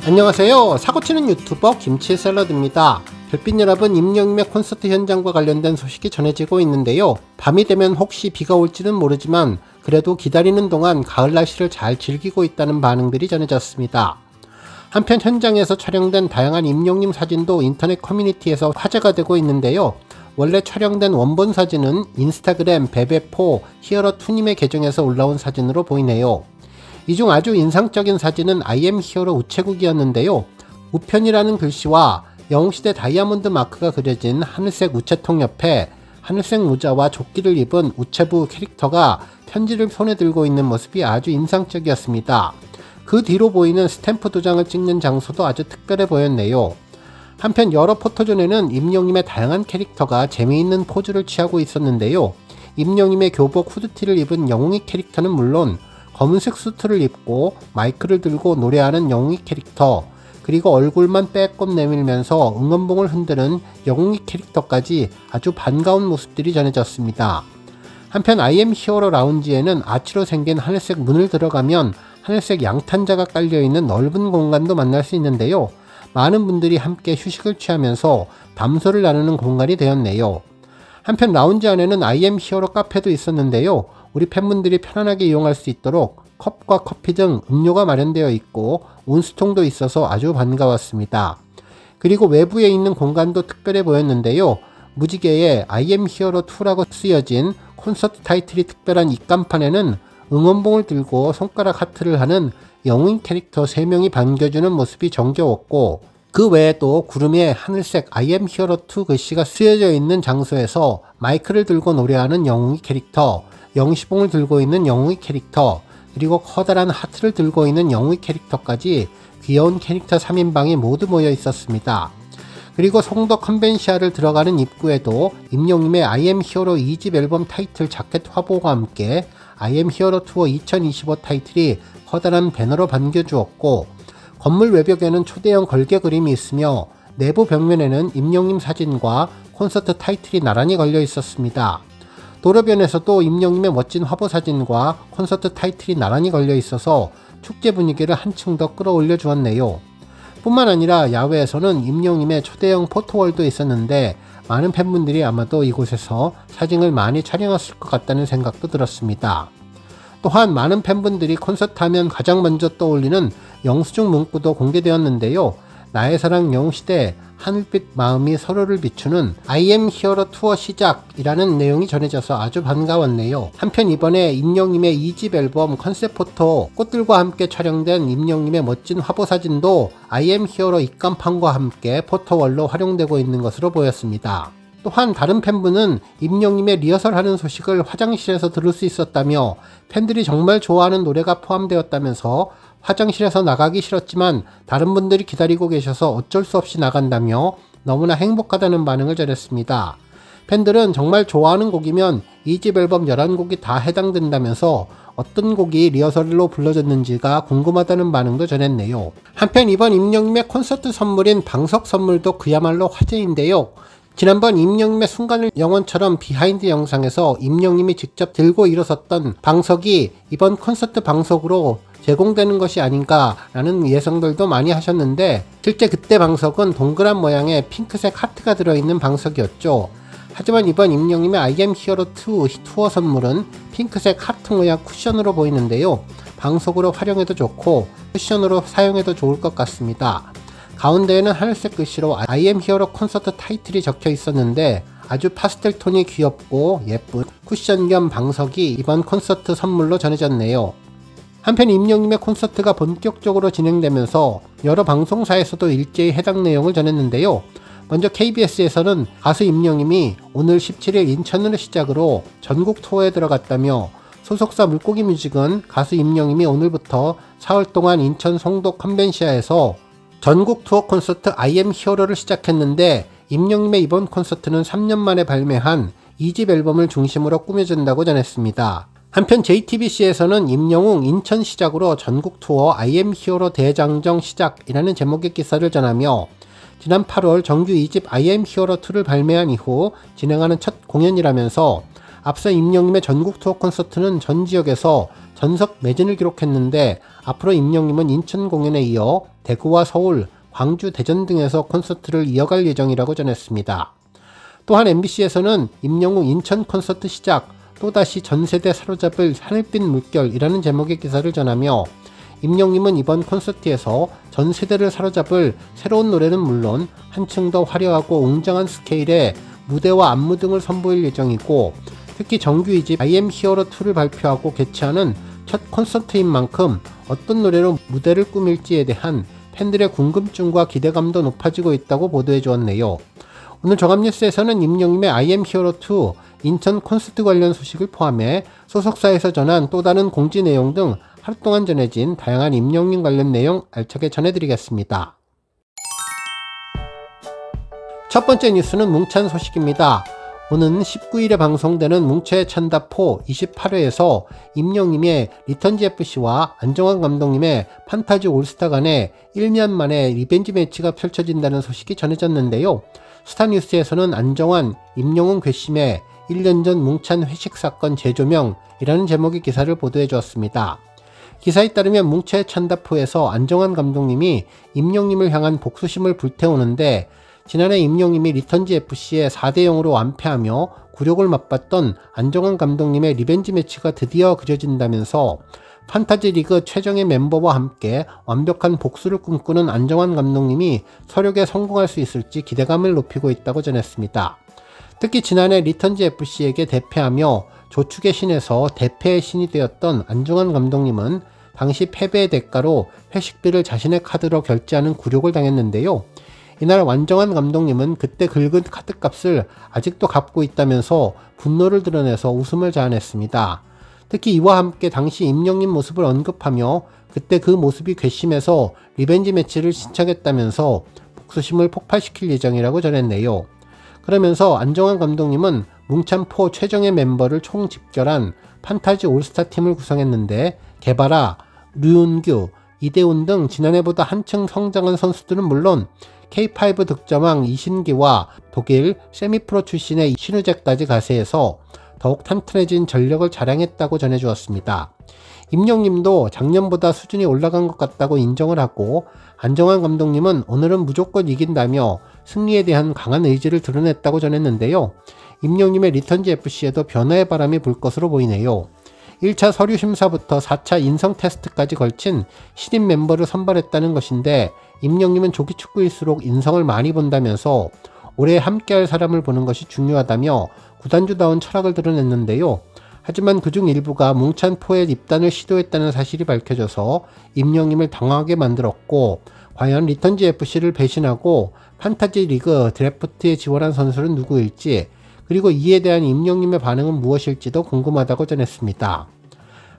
안녕하세요. 사고치는 유튜버 김치샐러드입니다. 별빛 여러분, 임영웅의 콘서트 현장과 관련된 소식이 전해지고 있는데요. 밤이 되면 혹시 비가 올지는 모르지만 그래도 기다리는 동안 가을 날씨를 잘 즐기고 있다는 반응들이 전해졌습니다. 한편 현장에서 촬영된 다양한 임영웅 사진도 인터넷 커뮤니티에서 화제가 되고 있는데요. 원래 촬영된 원본 사진은 인스타그램 베베4 히어로2님의 계정에서 올라온 사진으로 보이네요. 이 중 아주 인상적인 사진은 I am 히어로 우체국이었는데요. 우편이라는 글씨와 영웅시대 다이아몬드 마크가 그려진 하늘색 우체통 옆에 하늘색 모자와 조끼를 입은 우체부 캐릭터가 편지를 손에 들고 있는 모습이 아주 인상적이었습니다. 그 뒤로 보이는 스탬프 도장을 찍는 장소도 아주 특별해 보였네요. 한편 여러 포토존에는 임영웅의 다양한 캐릭터가 재미있는 포즈를 취하고 있었는데요. 임영웅의 교복 후드티를 입은 영웅이 캐릭터는 물론 검은색 수트를 입고 마이크를 들고 노래하는 영웅이 캐릭터, 그리고 얼굴만 빼꼼 내밀면서 응원봉을 흔드는 영웅이 캐릭터까지 아주 반가운 모습들이 전해졌습니다. 한편 I am 히어로 라운지에는 아치로 생긴 하늘색 문을 들어가면 하늘색 양탄자가 깔려있는 넓은 공간도 만날 수 있는데요. 많은 분들이 함께 휴식을 취하면서 담소를 나누는 공간이 되었네요. 한편 라운지 안에는 I am 히어로 카페도 있었는데요. 우리 팬분들이 편안하게 이용할 수 있도록 컵과 커피 등 음료가 마련되어 있고 온수통도 있어서 아주 반가웠습니다. 그리고 외부에 있는 공간도 특별해 보였는데요. 무지개에 I am 히어로2라고 쓰여진 콘서트 타이틀이 특별한 입간판에는 응원봉을 들고 손가락 하트를 하는 영웅 캐릭터 3명이 반겨주는 모습이 정겨웠고, 그 외에도 구름에 하늘색 I am 히어로2 글씨가 쓰여져 있는 장소에서 마이크를 들고 노래하는 영웅이 캐릭터, 영시봉을 들고 있는 영웅이 캐릭터, 그리고 커다란 하트를 들고 있는 영웅이 캐릭터까지 귀여운 캐릭터 3인방이 모두 모여 있었습니다. 그리고 송도 컨벤시아를 들어가는 입구에도 임영웅의 I am 히어로 2집 앨범 타이틀 자켓 화보와 함께 I am 히어로 투어 2025 타이틀이 커다란 배너로 반겨주었고, 건물 외벽에는 초대형 걸개 그림이 있으며 내부 벽면에는 임영웅 사진과 콘서트 타이틀이 나란히 걸려 있었습니다. 도로변에서도 임영웅의 멋진 화보 사진과 콘서트 타이틀이 나란히 걸려 있어서 축제 분위기를 한층 더 끌어올려 주었네요. 뿐만 아니라 야외에서는 임영웅의 초대형 포토월도 있었는데 많은 팬분들이 아마도 이곳에서 사진을 많이 촬영했을 것 같다는 생각도 들었습니다. 또한 많은 팬분들이 콘서트 하면 가장 먼저 떠올리는 영수증 문구도 공개되었는데요. 나의 사랑 영웅시대 하늘빛 마음이 서로를 비추는 I am 히어로 투어 시작이라는 내용이 전해져서 아주 반가웠네요. 한편 이번에 임영웅의 2집 앨범 컨셉 포토 꽃들과 함께 촬영된 임영웅의 멋진 화보 사진도 I am 히어로 입간판과 함께 포토월로 활용되고 있는 것으로 보였습니다. 또한 다른 팬분은 임영웅의 리허설하는 소식을 화장실에서 들을 수 있었다며 팬들이 정말 좋아하는 노래가 포함되었다면서 화장실에서 나가기 싫었지만 다른 분들이 기다리고 계셔서 어쩔 수 없이 나간다며 너무나 행복하다는 반응을 전했습니다. 팬들은 정말 좋아하는 곡이면 2집 앨범 11곡이 다 해당된다면서 어떤 곡이 리허설로 불러졌는지가 궁금하다는 반응도 전했네요. 한편 이번 임영웅의 콘서트 선물인 방석 선물도 그야말로 화제인데요. 지난번 임영웅의 순간을 영원처럼 비하인드 영상에서 임영웅이 직접 들고 일어섰던 방석이 이번 콘서트 방석으로 제공되는 것이 아닌가라는 예상들도 많이 하셨는데, 실제 그때 방석은 동그란 모양의 핑크색 하트가 들어있는 방석이었죠. 하지만 이번 임영웅의 I am 히어로2 투어 선물은 핑크색 하트 모양 쿠션으로 보이는데요. 방석으로 활용해도 좋고 쿠션으로 사용해도 좋을 것 같습니다. 가운데에는 하늘색 글씨로 I am 히어로 콘서트 타이틀이 적혀 있었는데 아주 파스텔 톤이 귀엽고 예쁜 쿠션 겸 방석이 이번 콘서트 선물로 전해졌네요. 한편 임영웅의 콘서트가 본격적으로 진행되면서 여러 방송사에서도 일제히 해당 내용을 전했는데요. 먼저 KBS에서는 가수 임영웅이 오늘 17일 인천을 시작으로 전국 투어에 들어갔다며, 소속사 물고기 뮤직은 가수 임영웅이 오늘부터 4월 동안 인천 송도 컨벤시아에서 전국 투어 콘서트 I am 히어로를 시작했는데, 임영웅의 이번 콘서트는 3년 만에 발매한 2집 앨범을 중심으로 꾸며진다고 전했습니다. 한편 JTBC에서는 임영웅 인천 시작으로 전국 투어 I am 히어로 대장정 시작이라는 제목의 기사를 전하며, 지난 8월 정규 2집 I am 히어로2를 발매한 이후 진행하는 첫 공연이라면서 앞서 임영웅의 전국 투어 콘서트는 전 지역에서 전석 매진을 기록했는데 앞으로 임영님은 인천 공연에 이어 대구와 서울, 광주, 대전 등에서 콘서트를 이어갈 예정이라고 전했습니다. 또한 MBC에서는 임영웅 인천 콘서트 시작, 또다시 전세대 사로잡을 하늘빛 물결이라는 제목의 기사를 전하며 임영님은 이번 콘서트에서 전세대를 사로잡을 새로운 노래는 물론 한층 더 화려하고 웅장한 스케일의 무대와 안무 등을 선보일 예정이고, 특히 정규 2집 I am hero 2를 발표하고 개최하는 첫 콘서트인 만큼 어떤 노래로 무대를 꾸밀지에 대한 팬들의 궁금증과 기대감도 높아지고 있다고 보도해 주었네요. 오늘 종합뉴스에서는 임영님의 I am hero 2 인천 콘서트 관련 소식을 포함해 소속사에서 전한 또 다른 공지 내용 등 하루 동안 전해진 다양한 임영님 관련 내용 알차게 전해드리겠습니다. 첫 번째 뉴스는 뭉찬 소식입니다. 오는 19일에 방송되는 뭉쳐의 찬다포 28회에서 임영님의 리턴즈 FC와 안정환 감독님의 판타지 올스타 간의 1년 만에 리벤지 매치가 펼쳐진다는 소식이 전해졌는데요. 스타뉴스에서는 안정환, 임영웅 괘씸해 1년 전 뭉찬 회식 사건 재조명이라는 제목의 기사를 보도해 주었습니다. 기사에 따르면 뭉쳐의 찬다포에서 안정환 감독님이 임영님을 향한 복수심을 불태우는데, 지난해 임영님이 리턴즈 FC에 4대0으로 완패하며 굴욕을 맛봤던 안정환 감독님의 리벤지 매치가 드디어 그려진다면서 판타지 리그 최정예 멤버와 함께 완벽한 복수를 꿈꾸는 안정환 감독님이 서력에 성공할 수 있을지 기대감을 높이고 있다고 전했습니다. 특히 지난해 리턴즈 FC에게 대패하며 조축의 신에서 대패의 신이 되었던 안정환 감독님은 당시 패배의 대가로 회식비를 자신의 카드로 결제하는 굴욕을 당했는데요. 이날 안정환 감독님은 그때 긁은 카드값을 아직도 갚고 있다면서 분노를 드러내서 웃음을 자아냈습니다. 특히 이와 함께 당시 임영님 모습을 언급하며 그때 그 모습이 괘씸해서 리벤지 매치를 신청했다면서 복수심을 폭발시킬 예정이라고 전했네요. 그러면서 안정환 감독님은 뭉찬4 최정예 멤버를 총 집결한 판타지 올스타 팀을 구성했는데, 개발아, 류은규, 이대훈 등 지난해보다 한층 성장한 선수들은 물론 K5 득점왕 이신기와 독일 세미프로 출신의 신우재까지 가세해서 더욱 탄탄해진 전력을 자랑했다고 전해주었습니다. 임영님도 작년보다 수준이 올라간 것 같다고 인정을 하고, 안정환 감독님은 오늘은 무조건 이긴다며 승리에 대한 강한 의지를 드러냈다고 전했는데요. 임영님의 리턴즈 FC에도 변화의 바람이 불 것으로 보이네요. 1차 서류 심사부터 4차 인성 테스트까지 걸친 신인 멤버를 선발했다는 것인데, 임영님은 조기 축구일수록 인성을 많이 본다면서 올해 함께할 사람을 보는 것이 중요하다며 구단주다운 철학을 드러냈는데요. 하지만 그중 일부가 뭉찬4의 입단을 시도했다는 사실이 밝혀져서 임영님을 당황하게 만들었고, 과연 리턴즈 FC를 배신하고 판타지 리그 드래프트에 지원한 선수는 누구일지, 그리고 이에 대한 임영님의 반응은 무엇일지도 궁금하다고 전했습니다.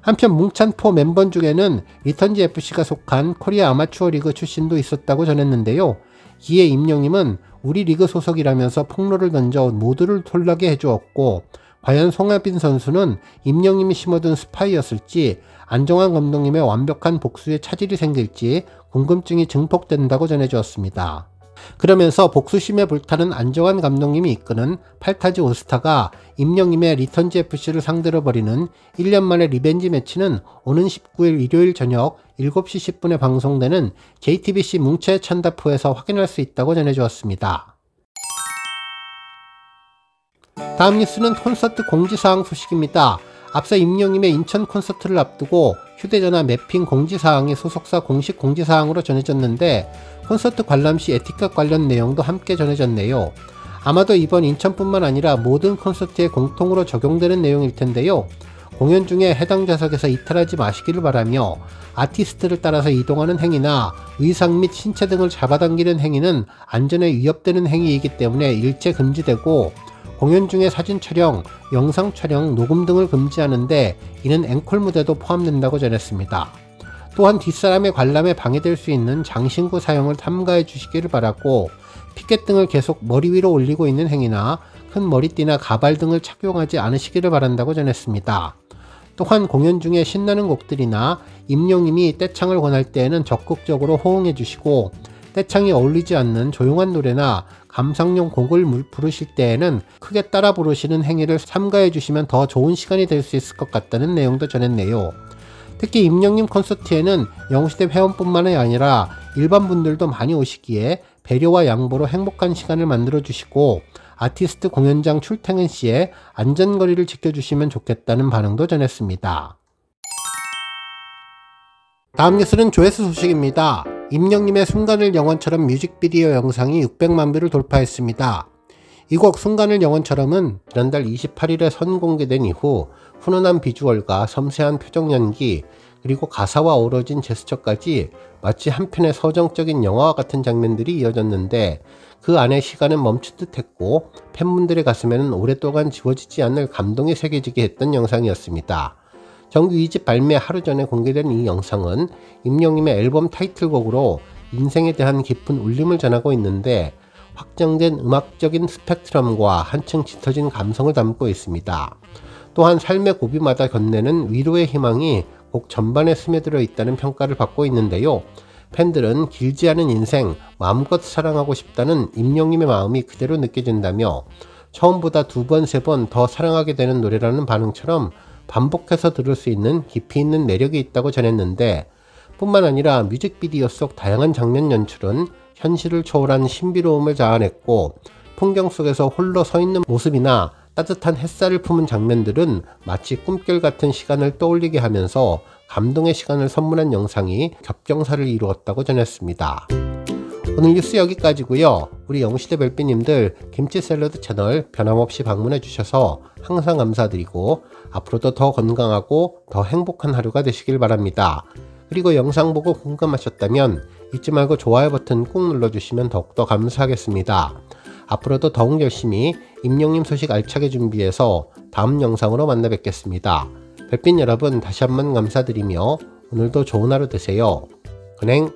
한편 뭉찬4 멤버 중에는 리턴즈 FC가 속한 코리아 아마추어 리그 출신도 있었다고 전했는데요. 이에 임영님은 우리 리그 소속이라면서 폭로를 던져 모두를 놀라게 해주었고, 과연 송하빈 선수는 임영님이 심어둔 스파이였을지, 안정환 감독님의 완벽한 복수에 차질이 생길지 궁금증이 증폭된다고 전해주었습니다. 그러면서 복수심에 불타는 안정환 감독님이 이끄는 판타지 올스타가 임영님의 리턴즈 FC를 상대로 벌이는 1년 만의 리벤지 매치는 오는 19일 일요일 저녁 7시 10분에 방송되는 JTBC 뭉쳐의 찬다포에서 확인할 수 있다고 전해주었습니다. 다음 뉴스는 콘서트 공지사항 소식입니다. 앞서 임영님의 인천 콘서트를 앞두고 휴대전화 매핑 공지사항이 소속사 공식 공지사항으로 전해졌는데, 콘서트 관람 시 에티켓 관련 내용도 함께 전해졌네요. 아마도 이번 인천뿐만 아니라 모든 콘서트에 공통으로 적용되는 내용일 텐데요. 공연 중에 해당 좌석에서 이탈하지 마시기를 바라며, 아티스트를 따라서 이동하는 행위나 의상 및 신체 등을 잡아당기는 행위는 안전에 위협되는 행위이기 때문에 일체 금지되고, 공연 중에 사진 촬영, 영상 촬영, 녹음 등을 금지하는데 이는 앵콜 무대도 포함된다고 전했습니다. 또한 뒷사람의 관람에 방해될 수 있는 장신구 사용을 삼가해 주시기를 바라고, 피켓 등을 계속 머리 위로 올리고 있는 행위나 큰 머리띠나 가발 등을 착용하지 않으시기를 바란다고 전했습니다. 또한 공연 중에 신나는 곡들이나 임영님이 떼창을 권할 때에는 적극적으로 호응해 주시고, 떼창이 어울리지 않는 조용한 노래나 감상용 곡을 부르실 때에는 크게 따라 부르시는 행위를 삼가해 주시면 더 좋은 시간이 될 수 있을 것 같다는 내용도 전했네요. 특히 임영님 콘서트에는 영웅시대 회원뿐만 아니라 일반 분들도 많이 오시기에 배려와 양보로 행복한 시간을 만들어 주시고 아티스트 공연장 출퇴근 시에 안전거리를 지켜주시면 좋겠다는 반응도 전했습니다. 다음 뉴스는 조회수 소식입니다. 임영님의 순간을 영원처럼 뮤직비디오 영상이 600만 뷰를 돌파했습니다. 이 곡 순간을 영원처럼은 지난달 28일에 선공개된 이후 훈훈한 비주얼과 섬세한 표정 연기 그리고 가사와 어우러진 제스처까지 마치 한 편의 서정적인 영화와 같은 장면들이 이어졌는데 그 안에 시간은 멈춘 듯 했고 팬분들의 가슴에는 오랫동안 지워지지 않을 감동이 새겨지게 했던 영상이었습니다. 정규 2집 발매 하루 전에 공개된 이 영상은 임영님의 앨범 타이틀곡으로 인생에 대한 깊은 울림을 전하고 있는데 확장된 음악적인 스펙트럼과 한층 짙어진 감성을 담고 있습니다. 또한 삶의 고비마다 건네는 위로의 희망이 곡 전반에 스며들어 있다는 평가를 받고 있는데요. 팬들은 길지 않은 인생 마음껏 사랑하고 싶다는 임영님의 마음이 그대로 느껴진다며 처음보다 2번, 3번 더 사랑하게 되는 노래라는 반응처럼 반복해서 들을 수 있는 깊이 있는 매력이 있다고 전했는데 뿐만 아니라 뮤직비디오 속 다양한 장면 연출은 현실을 초월한 신비로움을 자아냈고 풍경 속에서 홀로 서 있는 모습이나 따뜻한 햇살을 품은 장면들은 마치 꿈결 같은 시간을 떠올리게 하면서 감동의 시간을 선물한 영상이 겹경사를 이루었다고 전했습니다. 오늘 뉴스 여기까지고요. 우리 영웅시대 별빛님들 김치샐러드 채널 변함없이 방문해 주셔서 항상 감사드리고 앞으로도 더 건강하고 더 행복한 하루가 되시길 바랍니다. 그리고 영상 보고 궁금하셨다면 잊지 말고 좋아요 버튼 꾹 눌러주시면 더욱더 감사하겠습니다. 앞으로도 더욱 열심히 임영님 소식 알차게 준비해서 다음 영상으로 만나 뵙겠습니다. 별빛 여러분 다시 한번 감사드리며 오늘도 좋은 하루 되세요. 은행